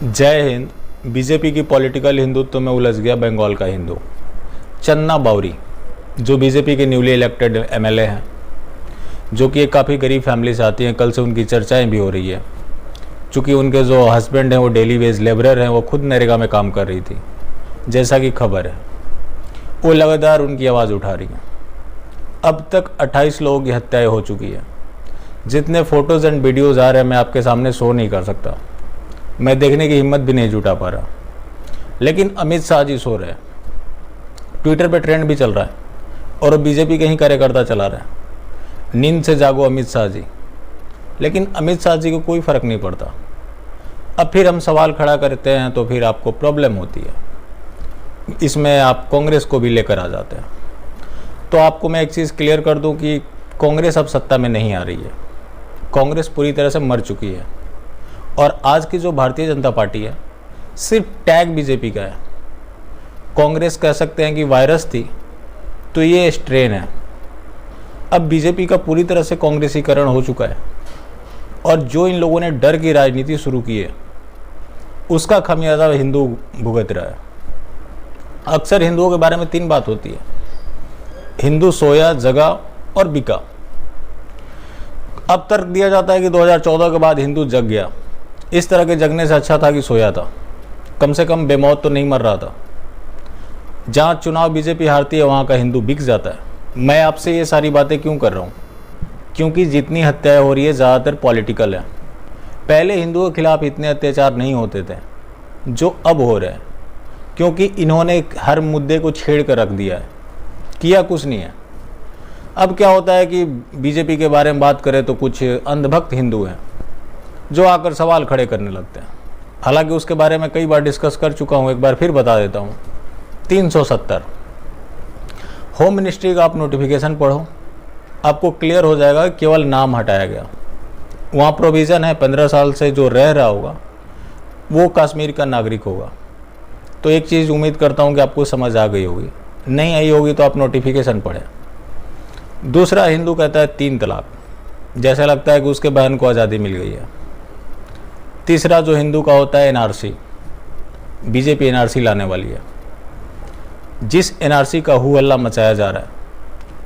जय हिंद। बीजेपी की पॉलिटिकल हिंदुत्व में उलझ गया बंगाल का हिंदू। चन्ना बावरी जो बीजेपी के न्यूली इलेक्टेड एमएलए हैं, जो कि एक काफ़ी गरीब फैमिली से आती हैं, कल से उनकी चर्चाएं भी हो रही है। चूँकि उनके जो हस्बैंड हैं वो डेली वेज लेबरर हैं, वो खुद नरेगा में काम कर रही थी, जैसा कि खबर है। वो लगातार उनकी आवाज़ उठा रही हैं। अब तक 28 लोगों की हत्याएं हो चुकी है। जितने फ़ोटोज़ एंड वीडियोज़ आ रहे हैं मैं आपके सामने शो नहीं कर सकता, मैं देखने की हिम्मत भी नहीं जुटा पा रहा। लेकिन अमित शाह जी सो रहे हैं, ट्विटर पे ट्रेंड भी चल रहा है और बीजेपी के ही कार्यकर्ता चला रहे हैं, नींद से जागो अमित शाह जी। लेकिन अमित शाह जी को कोई फ़र्क नहीं पड़ता। अब फिर हम सवाल खड़ा करते हैं तो फिर आपको प्रॉब्लम होती है, इसमें आप कांग्रेस को भी लेकर आ जाते हैं। तो आपको मैं एक चीज़ क्लियर कर दूं कि कांग्रेस अब सत्ता में नहीं आ रही है। कांग्रेस पूरी तरह से मर चुकी है और आज की जो भारतीय जनता पार्टी है सिर्फ टैग बीजेपी का है। कांग्रेस कह सकते हैं कि वायरस थी, तो ये स्ट्रेन है। अब बीजेपी का पूरी तरह से कांग्रेसीकरण हो चुका है और जो इन लोगों ने डर की राजनीति शुरू की है उसका खमियाजा हिंदू भुगत रहा है। अक्सर हिंदुओं के बारे में 3 बात होती है: हिंदू सोया, जगा और बिका। अब तर्क दिया जाता है कि 2014 के बाद हिंदू जग गया। इस तरह के जगने से अच्छा था कि सोया था, कम से कम बेमौत तो नहीं मर रहा था। जहाँ चुनाव बीजेपी हारती है वहाँ का हिंदू बिक जाता है। मैं आपसे ये सारी बातें क्यों कर रहा हूँ? क्योंकि जितनी हत्याएं हो रही है ज़्यादातर पॉलिटिकल है। पहले हिंदुओं के खिलाफ इतने अत्याचार नहीं होते थे जो अब हो रहे हैं, क्योंकि इन्होंने हर मुद्दे को छेड़ कर रख दिया है, किया कुछ नहीं है। अब क्या होता है कि बीजेपी के बारे में बात करें तो कुछ अंधभक्त हिंदू हैं जो आकर सवाल खड़े करने लगते हैं। हालांकि उसके बारे में कई बार डिस्कस कर चुका हूं, एक बार फिर बता देता हूं। 370 होम मिनिस्ट्री का आप नोटिफिकेशन पढ़ो, आपको क्लियर हो जाएगा कि केवल नाम हटाया गया। वहाँ प्रोविज़न है 15 साल से जो रह रहा होगा वो कश्मीर का नागरिक होगा। तो एक चीज़ उम्मीद करता हूँ कि आपको समझ आ गई होगी, नहीं आई होगी तो आप नोटिफिकेशन पढ़ें। दूसरा, हिंदू कहता है 3 तलाक, जैसा लगता है कि उसके बहन को आज़ादी मिल गई है। तीसरा जो हिंदू का होता है एनआरसी, बीजेपी एनआरसी लाने वाली है। जिस एनआरसी का हु हल्ला मचाया जा रहा है,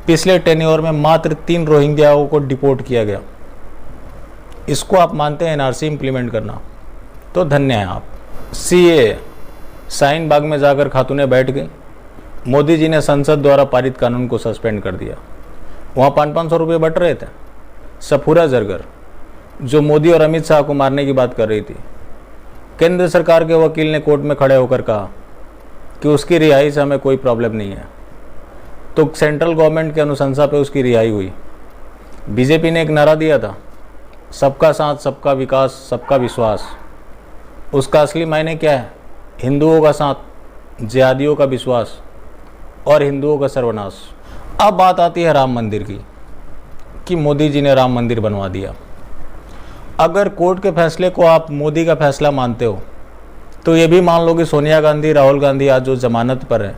पिछले टेन्योर में मात्र 3 रोहिंग्याओं को डिपोर्ट किया गया। इसको आप मानते हैं एनआरसी इंप्लीमेंट करना? तो धन्य हैं आप। सीए, शाहीन बाग में जाकर खातूनें बैठ गई। मोदी जी ने संसद द्वारा पारित कानून को सस्पेंड कर दिया। वहाँ 500-500 रुपये बट रहे थे। सफूरा जरगर जो मोदी और अमित शाह को मारने की बात कर रही थी, केंद्र सरकार के वकील ने कोर्ट में खड़े होकर कहा कि उसकी रिहाई से हमें कोई प्रॉब्लम नहीं है। तो सेंट्रल गवर्नमेंट के अनुशंसा पे उसकी रिहाई हुई। बीजेपी ने एक नारा दिया था, सबका साथ, सबका विकास, सबका विश्वास। उसका असली मायने क्या है? हिंदुओं का साथ, जिहादियों का विश्वास और हिंदुओं का सर्वनाश। अब बात आती है राम मंदिर की, कि मोदी जी ने राम मंदिर बनवा दिया। अगर कोर्ट के फैसले को आप मोदी का फैसला मानते हो तो ये भी मान लो कि सोनिया गांधी, राहुल गांधी आज जो जमानत पर है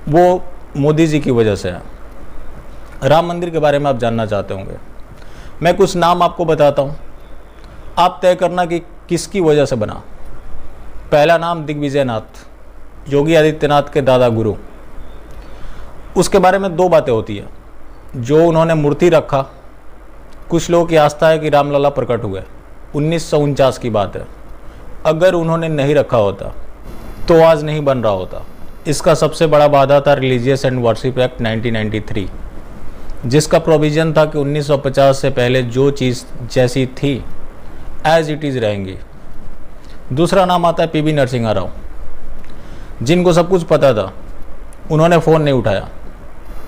वो मोदी जी की वजह से है। राम मंदिर के बारे में आप जानना चाहते होंगे, मैं कुछ नाम आपको बताता हूँ, आप तय करना कि किसकी वजह से बना। पहला नाम दिग्विजय नाथ, योगी आदित्यनाथ के दादा गुरु। उसके बारे में 2 बातें होती है। जो उन्होंने मूर्ति रखा, कुछ लोगों की आस्था है कि रामलला प्रकट हुए, 1949 की बात है। अगर उन्होंने नहीं रखा होता तो आज नहीं बन रहा होता। इसका सबसे बड़ा बाधा था रिलीजियस एंड वर्शिप एक्ट 1993, जिसका प्रोविज़न था कि 1950 से पहले जो चीज़ जैसी थी एज इट इज़ रहेंगी। दूसरा नाम आता है पीवी नरसिम्हा राव, जिनको सब कुछ पता था, उन्होंने फ़ोन नहीं उठाया।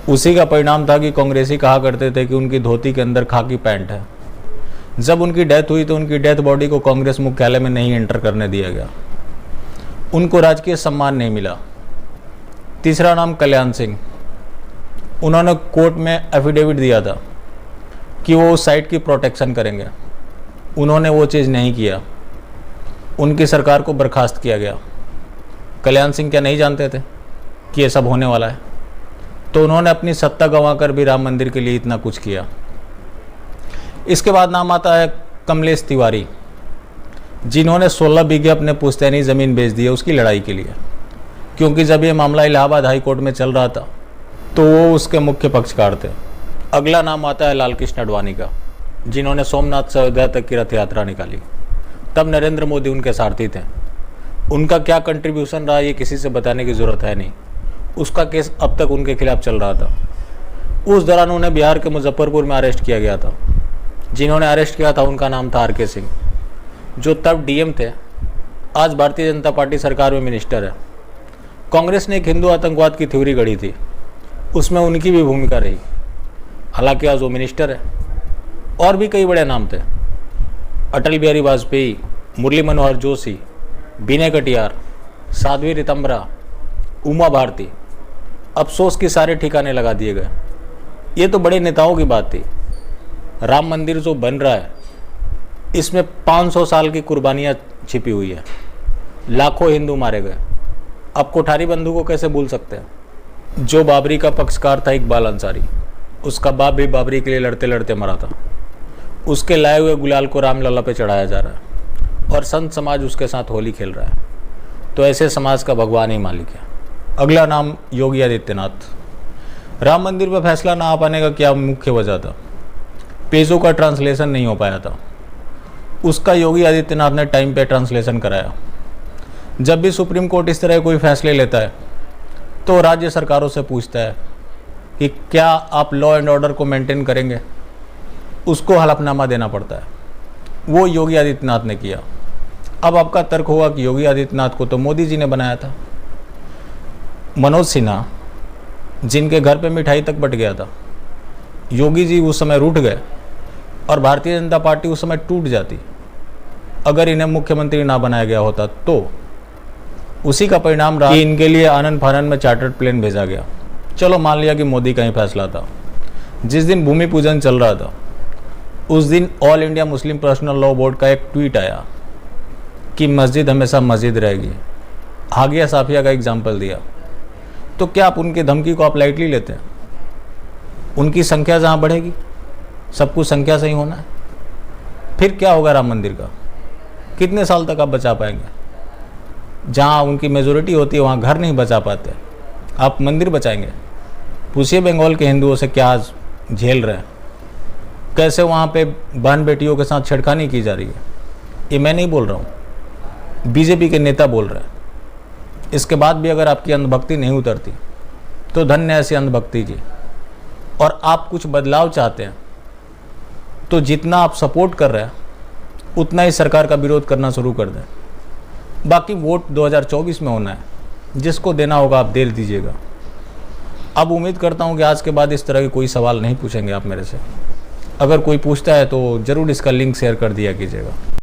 उसी का परिणाम था कि कांग्रेसी कहा करते थे कि उनकी धोती के अंदर खाकी पैंट है। जब उनकी डेथ हुई तो उनकी डेथ बॉडी को कांग्रेस मुख्यालय में नहीं एंटर करने दिया गया, उनको राजकीय सम्मान नहीं मिला। तीसरा नाम कल्याण सिंह, उन्होंने कोर्ट में एफिडेविट दिया था कि वो उस साइट की प्रोटेक्शन करेंगे, उन्होंने वो चीज़ नहीं किया, उनकी सरकार को बर्खास्त किया गया। कल्याण सिंह क्या नहीं जानते थे कि ये सब होने वाला है? तो उन्होंने अपनी सत्ता गंवाकर भी राम मंदिर के लिए इतना कुछ किया। इसके बाद नाम आता है कमलेश तिवारी, जिन्होंने 16 बीघे अपने पुश्तैनी ज़मीन बेच दी है उसकी लड़ाई के लिए, क्योंकि जब ये मामला इलाहाबाद हाई कोर्ट में चल रहा था तो वो उसके मुख्य पक्षकार थे। अगला नाम आता है लाल कृष्ण आडवाणी का, जिन्होंने सोमनाथ से अयोध्या तक की रथ यात्रा निकाली। तब नरेंद्र मोदी उनके सारथी थे। उनका क्या कंट्रीब्यूशन रहा ये किसी से बताने की ज़रूरत है नहीं। उसका केस अब तक उनके खिलाफ चल रहा था। उस दौरान उन्हें बिहार के मुजफ्फरपुर में अरेस्ट किया गया था। जिन्होंने अरेस्ट किया था उनका नाम था RK सिंह, जो तब DM थे, आज भारतीय जनता पार्टी सरकार में मिनिस्टर है। कांग्रेस ने एक हिंदू आतंकवाद की थ्योरी गढ़ी थी, उसमें उनकी भी भूमिका रही। हालांकि आज वो मिनिस्टर है। और भी कई बड़े नाम थे, अटल बिहारी वाजपेयी, मुरली मनोहर जोशी, विनय कटियार, साध्वी रितंबरा, उमा भारती। अफसोस कि सारे ठिकाने लगा दिए गए। ये तो बड़े नेताओं की बात थी। राम मंदिर जो बन रहा है इसमें 500 साल की कुर्बानियाँ छिपी हुई है। लाखों हिंदू मारे गए। अब कोठारी बंधु को कैसे भूल सकते हैं? जो बाबरी का पक्षकार था इकबाल अंसारी, उसका बाप भी बाबरी के लिए लड़ते लड़ते मरा था। उसके लाए हुए गुलाल को रामलला पे चढ़ाया जा रहा है और संत समाज उसके साथ होली खेल रहा है। तो ऐसे समाज का भगवान ही मालिक है। अगला नाम योगी आदित्यनाथ। राम मंदिर पर फैसला ना आ पाने का क्या मुख्य वजह था? पेजों का ट्रांसलेशन नहीं हो पाया था। उसका योगी आदित्यनाथ ने टाइम पे ट्रांसलेशन कराया। जब भी सुप्रीम कोर्ट इस तरह कोई फैसले लेता है तो राज्य सरकारों से पूछता है कि क्या आप लॉ एंड ऑर्डर को मेंटेन करेंगे। उसको हलफनामा देना पड़ता है। वो योगी आदित्यनाथ ने किया। अब आपका तर्क होगा कि योगी आदित्यनाथ को तो मोदी जी ने बनाया था। मनोज सिन्हा, जिनके घर पे मिठाई तक बट गया था, योगी जी उस समय रूठ गए और भारतीय जनता पार्टी उस समय टूट जाती अगर इन्हें मुख्यमंत्री ना बनाया गया होता। तो उसी का परिणाम रहा कि इनके लिए आनंद फानन में चार्टर्ड प्लेन भेजा गया। चलो मान लिया कि मोदी का ही फैसला था। जिस दिन भूमि पूजन चल रहा था उस दिन all India Muslim personal law board का एक ट्वीट आया कि मस्जिद हमेशा मस्जिद रहेगी। हागिया साफिया का एग्जाम्पल दिया। तो क्या आप उनकी धमकी को आप लाइटली लेते हैं? उनकी संख्या जहाँ बढ़ेगी सब कुछ संख्या से ही होना है। फिर क्या होगा राम मंदिर का? कितने साल तक आप बचा पाएंगे? जहाँ उनकी मेजोरिटी होती है वहाँ घर नहीं बचा पाते, आप मंदिर बचाएंगे? पूछिए बंगाल के हिंदुओं से क्या आज झेल रहे हैं, कैसे वहाँ पे बहन बेटियों के साथ छेड़खानी की जा रही है। ये मैं नहीं बोल रहा हूँ, बीजेपी के नेता बोल रहे हैं। इसके बाद भी अगर आपकी अंधभक्ति नहीं उतरती तो धन्य ऐसी अंधभक्ति की। और आप कुछ बदलाव चाहते हैं तो जितना आप सपोर्ट कर रहे हैं उतना ही सरकार का विरोध करना शुरू कर दें। बाकी वोट 2024 में होना है, जिसको देना होगा आप दे दीजिएगा। अब उम्मीद करता हूं कि आज के बाद इस तरह के कोई सवाल नहीं पूछेंगे आप मेरे से। अगर कोई पूछता है तो ज़रूर इसका लिंक शेयर कर दिया कीजिएगा।